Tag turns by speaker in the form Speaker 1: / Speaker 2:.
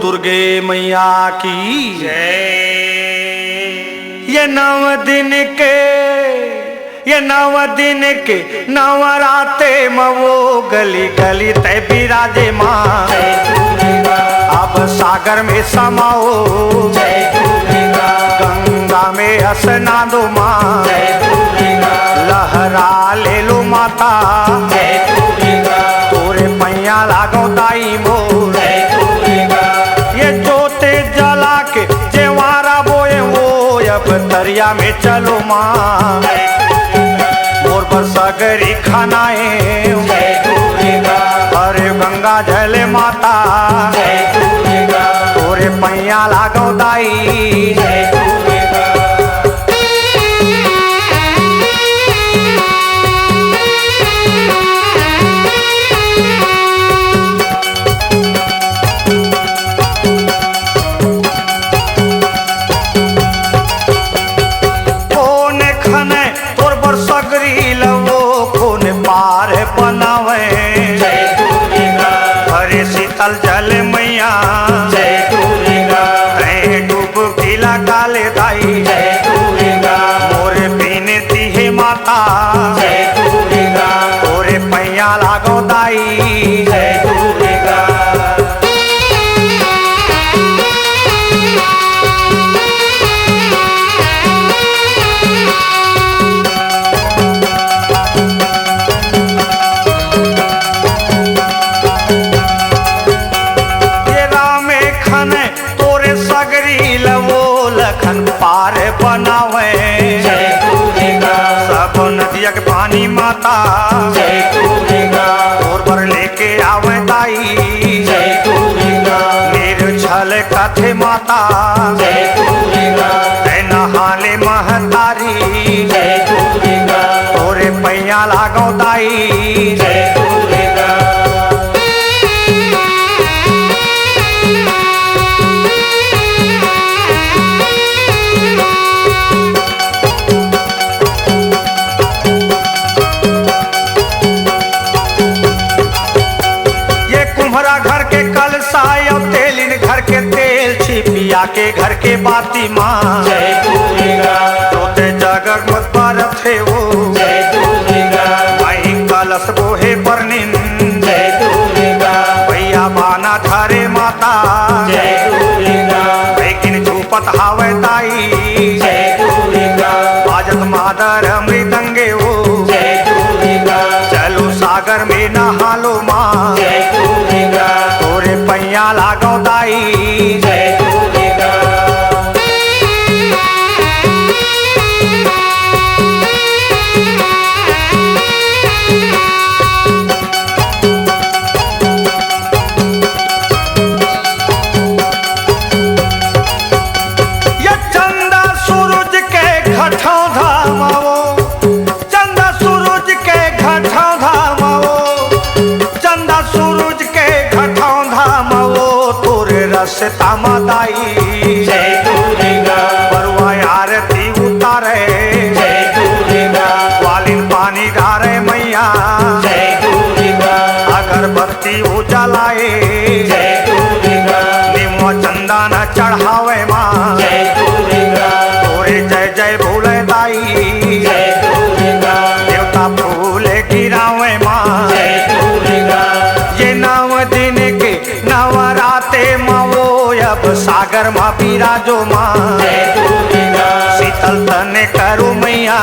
Speaker 1: दुर्गे मैया की
Speaker 2: जय।
Speaker 1: ये 9 दिन के नवराते मवो गली गली तय बिराजे माँ। अब सागर में समाओ, गंगा में स्नान दो माँ। लहरा ले लो माता, तोरे पैया लागो दाई मोर। ये जोते जला के जेवारा बोए वो अब दरिया में चलो माँ। मोर पर सगरी खानाए अरे गंगा जल माता, तोरे पैया लागो दाई। जल मैया डुबकी लगा ले दाई, मोरे बिनती है माता, तोरे पैया लागो दाई। पार बनावे सब नदिया के पानी माता, और पर लेके आवे दाई। निर्छल कथे माता, नहाले महतारी, तोरे पैया लागो दाई। पिया के घर के बाती माँ, तोते जगमग बरत है वो। भाई कलश बोहे परनिन, भैया बाना धारे माता, लेकिन झूपत हावे ताई। बाजत मादर मृदंगे वो, चलो सागर में नहा लो माँ। तोरे पैया लागो दाई। तामादाई बरुआ आरती उतारे, वालिन पानी डारे मैया, अगरबत्ती उजलाए, निम्न चंदन चढ़ावे माँ। तोरे जय जय भोले दाई, देवता फूल गिरावे माँ। ये 9 दिन के नवराते मावो अब सागर माँ बिराजो माँ। शीतल तने करो मैया,